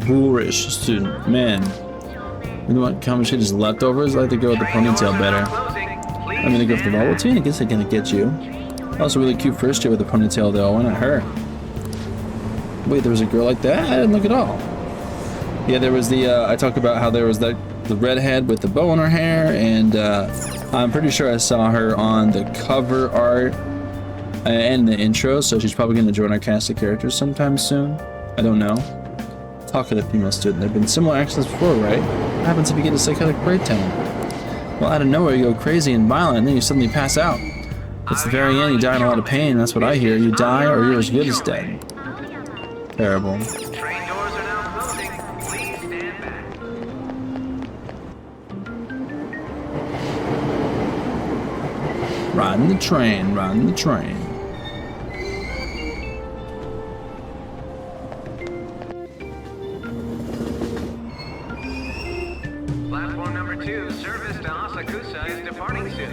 Boorish student. Man. You know what Kamoshida's leftovers? I like the girl with the ponytail better. I mean, the girl with the volleyball team? I guess they're gonna get you. Also, really cute first year with the ponytail, though. Why not her? Wait, there was a girl like that? I didn't look at all. Yeah, there was the, I talked about how there was the redhead with the bow in her hair, and I'm pretty sure I saw her on the cover art and the intro, so she's probably going to join our cast of characters sometime soon. I don't know. Talkative female student. There have been similar accidents before, right? What happens if you get a psychotic breakdown? Well, out of nowhere you go crazy and violent, and then you suddenly pass out. It's the very end, you die in a lot of pain, that's what I hear. You die, or you're as good as dead. Terrible. Riding the train, riding the train. Platform number 2, service to Asakusa is departing soon.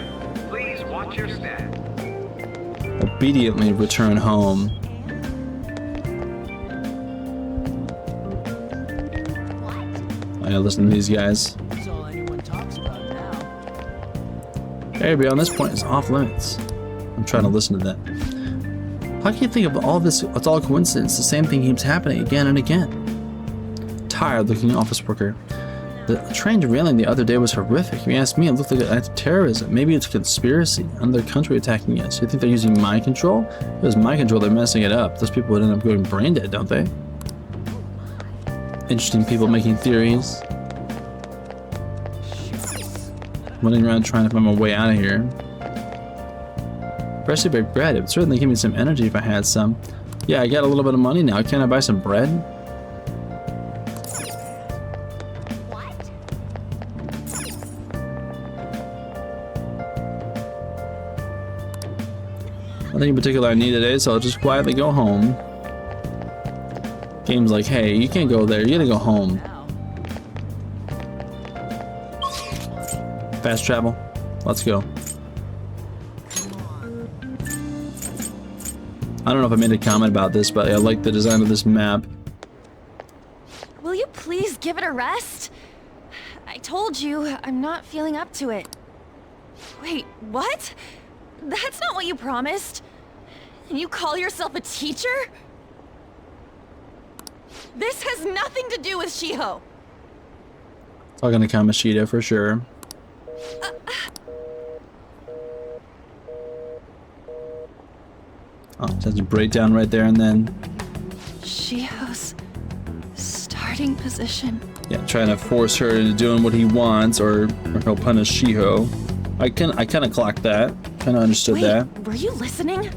Please watch your step. Obediently return home. I gotta listen to these guys. That's all anyone talks about now. Hey, beyond this point is off limits. I'm trying to listen to that. How can you think of all this? It's all coincidence. The same thing keeps happening again and again. Tired looking office worker. The train derailing the other day was horrific. If you ask me, it looked like an act of terrorism. Maybe it's a conspiracy. Another country attacking us. You think they're using mind control? If it was mind control, they're messing it up. Those people would end up going brain dead, don't they? Interesting people making theories. Running around trying to find my way out of here. Freshly baked bread. It would certainly give me some energy if I had some. Yeah, I got a little bit of money now. Can I buy some bread? Nothing in particular I need today, so I'll just quietly go home. Game's like, hey, you can't go there. You gotta go home. Fast travel. Let's go. I don't know if I made a comment about this, but I like the design of this map. Will you please give it a rest? I told you, I'm not feeling up to it. Wait, what? That's not what you promised. And you call yourself a teacher? This has nothing to do with Shiho. Talking to Kamoshida for sure. Oh, that's a breakdown right there and then. Shiho's starting position. Yeah, trying to force her into doing what he wants, or he'll punish Shiho. I kind of clocked that. Kind of understood that. Were you listening?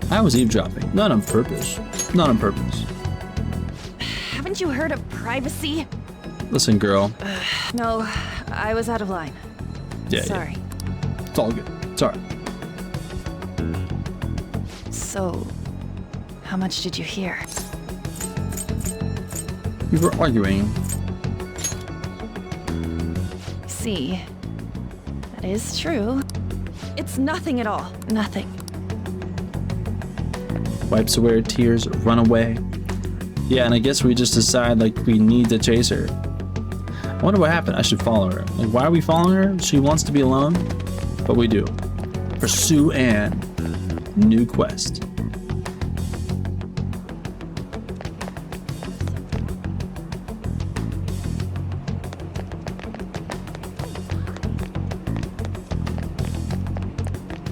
I was eavesdropping. Not on purpose. Not on purpose. Haven't you heard of privacy? Listen, girl. No, I was out of line. Yeah. Sorry. Yeah. It's all good. It's all right. So, how much did you hear? We were arguing. See, that is true. It's nothing at all. Nothing. Wipes away her tears, run away. Yeah, and I guess we just decide like we need to chase her. I wonder what happened. I should follow her. Like, why are we following her? She wants to be alone, but we do. Pursue Anne. New quest.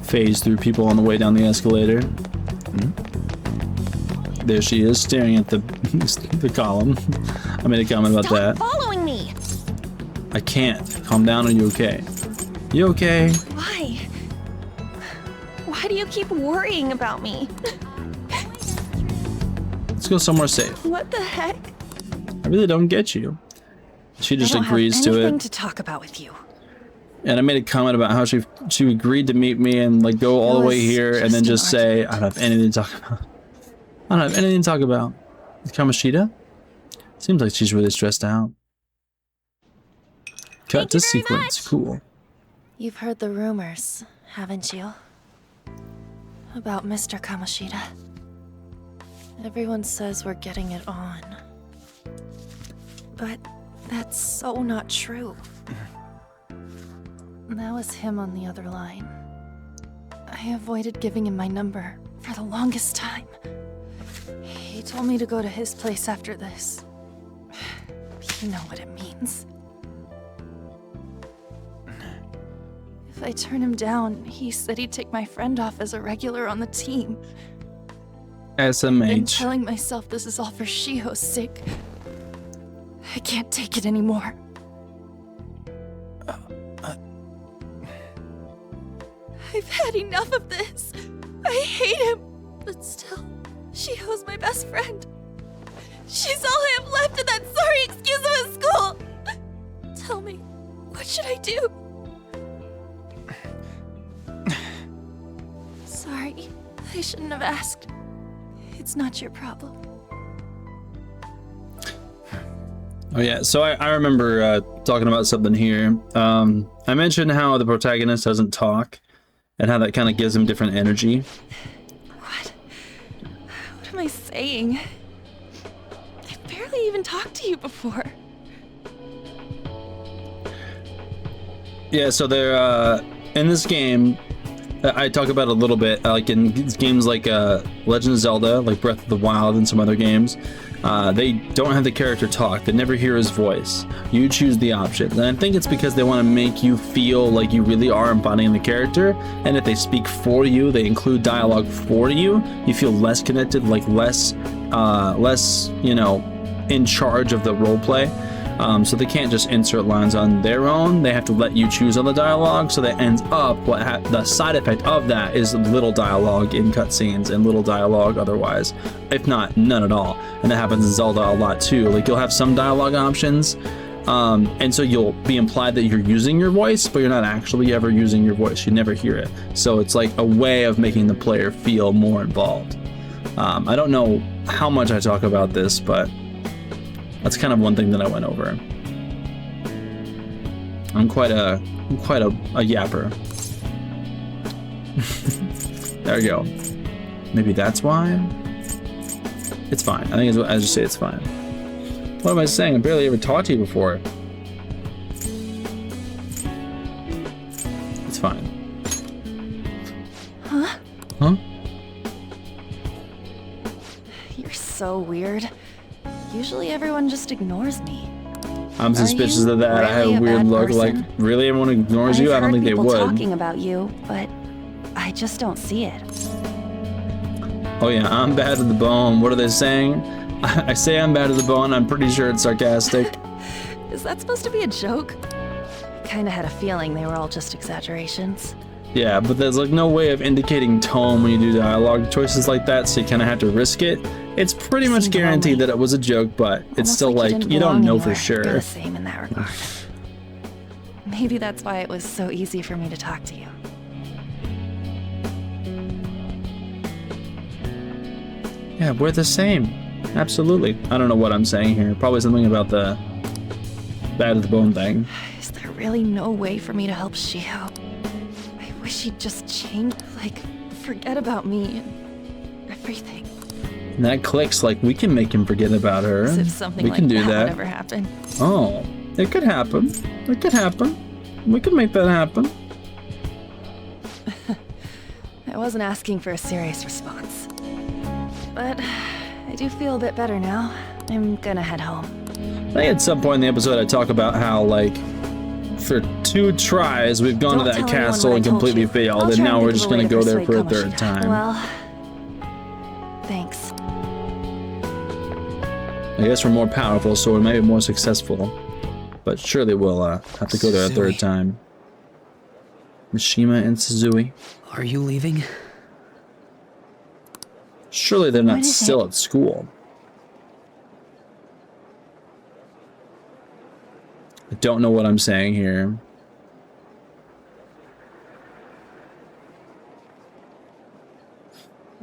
Phase through people on the way down the escalator. There she is, staring at the the column. I made a comment about that. Stop following me! I can't. Calm down. Are you okay? You okay? Why? Why do you keep worrying about me? Let's go somewhere safe. What the heck? I really don't get you. She just agrees to it. I don't have anything to talk about with you. And I made a comment about how she agreed to meet me and like go all the way here and then just say, I don't have anything to talk about. I don't have anything to talk about. With Kamoshida? Seems like she's really stressed out. Cut to sequence. Cool. You've heard the rumors, haven't you? About Mr. Kamoshida. Everyone says we're getting it on. But that's so not true. That was him on the other line. I avoided giving him my number for the longest time. He told me to go to his place after this. You know what it means. If I turn him down, he said he'd take my friend off as a regular on the team. SMH. I'm telling myself this is all for Shiho's sake. I can't take it anymore. I've had enough of this. I hate him. But still, Shiho's my best friend. She's all I have left in that sorry excuse of a school. Tell me, what should I do? Sorry, I shouldn't have asked. It's not your problem. Oh yeah, so I remember talking about something here. I mentioned how the protagonist doesn't talk and how that kind of gives him different energy. What am I saying? I've barely even talked to you before. Yeah, so they're in this game. I talk about it a little bit, like in games like Legend of Zelda, like Breath of the Wild and some other games, they don't have the character talk. They never hear his voice. You choose the option. And I think it's because they want to make you feel like you really are embodying the character. And if they speak for you, they include dialogue for you, you feel less connected, like less, you know, in charge of the roleplay. So they can't just insert lines on their own. They have to let you choose on the dialogue. So that ends up, the side effect of that is little dialogue in cutscenes and little dialogue otherwise, if not none at all. And that happens in Zelda a lot too. Like you'll have some dialogue options, and so you'll be implied that you're using your voice, but you're not actually ever using your voice. You never hear it. So it's like a way of making the player feel more involved. I don't know how much I talk about this, but that's kind of one thing that I went over. I'm quite a yapper. There we go. Maybe that's why. It's fine. I think I just say it's fine. What am I saying? I barely ever talked to you before. It's fine. Huh? Huh? You're so weird. Usually everyone just ignores me. I'm suspicious of that. Really I have a weird look. person? Like, really, everyone ignores you? I don't think they would. I've heard people talking about you, but I just don't see it. Oh yeah, I'm bad to the bone. What are they saying? I say I'm bad to the bone. I'm pretty sure it's sarcastic. Is that supposed to be a joke? I kinda had a feeling they were all just exaggerations. Yeah, but there's like no way of indicating tone when you do dialogue choices like that, so you kind of have to risk it. It's pretty much guaranteed that it was a joke, but it's still like you don't know for sure. You're the same in that regard. Maybe that's why it was so easy for me to talk to you. Yeah, we're the same. Absolutely. I don't know what I'm saying here. Probably something about the bad to the bone thing. Is there really no way for me to help Shiho? I wish he'd just change, like, forget about me and everything. And that clicks, like we can make him forget about her. As if something we like can do that that. would ever happen. Oh, it could happen. It could happen. We could make that happen. I wasn't asking for a serious response. But I do feel a bit better now. I'm gonna head home. I think at some point in the episode I talk about how, like, for 2 tries we've gone to that castle and completely failed, and now we're just gonna go there for a 3rd time. Well, thanks. I guess we're more powerful, so we might be more successful. But surely we'll have to go there a 3rd time. Mishima and Suzui. Are you leaving? Surely they're not still at school. I don't know what I'm saying here.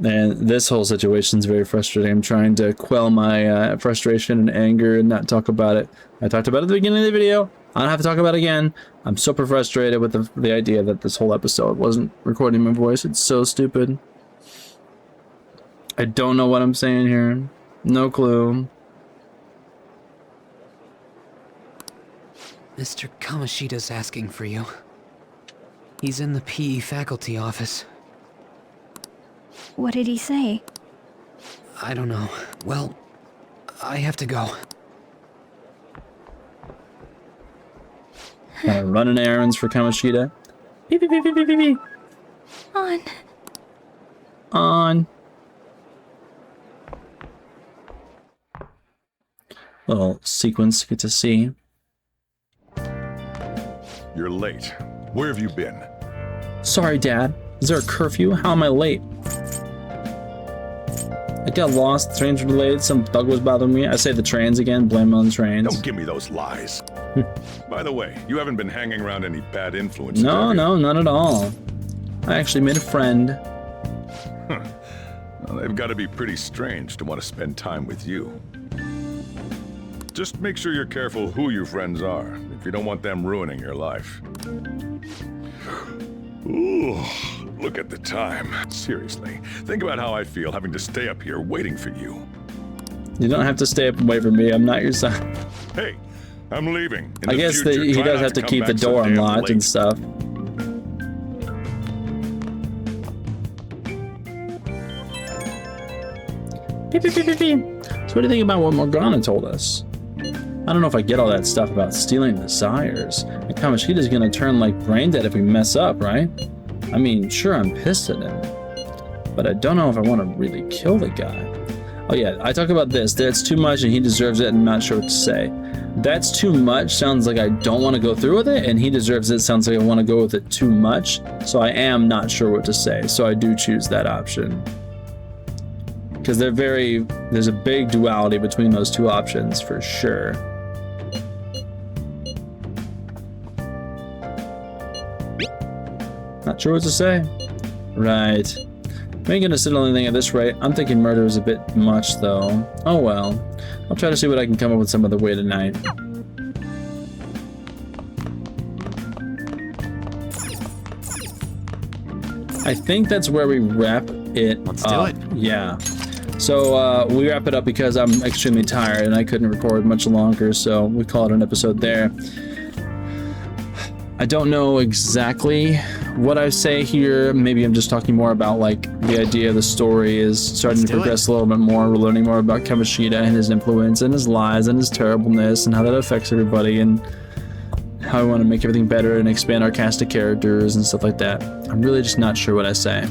And this whole situation is very frustrating. I'm trying to quell my frustration and anger and not talk about it. I talked about it at the beginning of the video. I don't have to talk about it again. I'm super frustrated with the idea that this whole episode wasn't recording my voice. It's so stupid. I don't know what I'm saying here. No clue. Mr. Kamoshida's asking for you. He's in the PE faculty office. What did he say? I don't know. Well, I have to go. Running errands for Kamoshida. Beep, beep, beep, beep, beep, beep. On. Little sequence you get to see. You're late. Where have you been? Sorry, Dad. Is there a curfew? How am I late? I got lost. Trains were delayed. Some bug was bothering me. I say the trains again. Blame it on the trains. Don't give me those lies. By the way, you haven't been hanging around any bad influences. No, not at all. I actually made a friend. Well, they've got to be pretty strange to want to spend time with you. Just make sure you're careful who your friends are, if you don't want them ruining your life. Ooh, look at the time. Seriously, think about how I feel having to stay up here waiting for you. You don't have to stay up and wait for me. I'm not your son. Hey, I'm leaving. I guess that he does have to keep the door unlocked and stuff. Beep, beep, beep, beep, beep. So what do you think about what Morgana told us? I don't know if I get all that stuff about stealing desires. And Kamoshida's gonna turn like brain dead if we mess up, right? I mean, sure, I'm pissed at him, but I don't know if I want to really kill the guy. Oh yeah, I talk about this. That's too much and he deserves it and I'm not sure what to say. That's too much sounds like I don't want to go through with it, and he deserves it sounds like I want to go with it too much. So I am not sure what to say. So I do choose that option. Because there's a big duality between those two options for sure. Not sure what to say. Right. We ain't gonna sit on anything at this rate. I'm thinking murder is a bit much though. Oh well. I'll try to see what I can come up with some other way tonight. I think that's where we wrap it up. Let's do it. Yeah. So we wrap it up because I'm extremely tired and I couldn't record much longer, so we call it an episode there. I don't know exactly what I say here. Maybe I'm just talking more about like the idea of the story is starting to progress a little bit more. We're learning more about Kamoshida and his influence and his lies and his terribleness and how that affects everybody and how we want to make everything better and expand our cast of characters and stuff like that. I'm really just not sure what I say.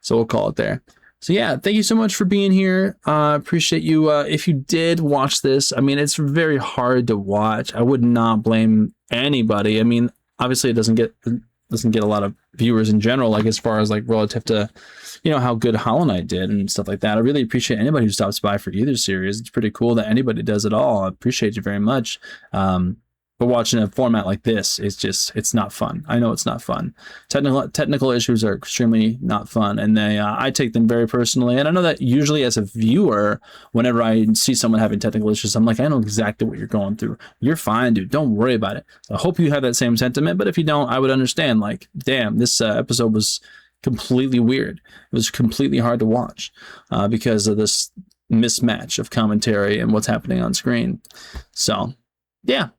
So we'll call it there. So yeah, thank you so much for being here. Appreciate you. If you did watch this, I mean, it's very hard to watch. I would not blame anybody. I mean, obviously it doesn't get a lot of viewers in general, like as far as like relative to, you know, how good Hollow Knight did and stuff like that. I really appreciate anybody who stops by for either series. It's pretty cool that anybody does it all. I appreciate you very much. But watching a format like this is just, it's not fun. I know it's not fun. Technical issues are extremely not fun, and I take them very personally. And I know that usually as a viewer, whenever I see someone having technical issues, I'm like, I know exactly what you're going through. You're fine, dude. Don't worry about it. I hope you have that same sentiment, but if you don't, I would understand. Like, damn, this episode was completely weird. It was completely hard to watch because of this mismatch of commentary and what's happening on screen. So, yeah.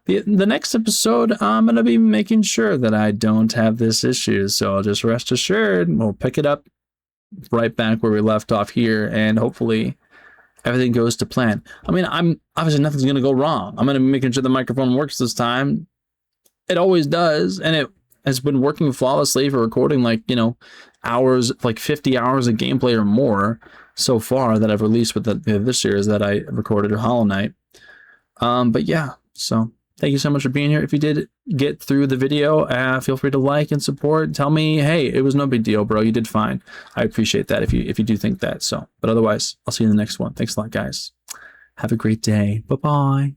The next episode, I'm going to be making sure that I don't have this issue. So I'll just rest assured, we'll pick it up right back where we left off here. And hopefully everything goes to plan. I mean, obviously nothing's going to go wrong. I'm going to be making sure the microphone works this time. It always does. And it has been working flawlessly for recording like, you know, hours, like 50 hours of gameplay or more so far that I've released with this series that I recorded, Hollow Knight. But yeah, so thank you so much for being here. If you did get through the video, feel free to like and support. Tell me, hey, it was no big deal, bro. You did fine. I appreciate that if you do think that. So, but otherwise, I'll see you in the next one. Thanks a lot, guys. Have a great day. Bye-bye.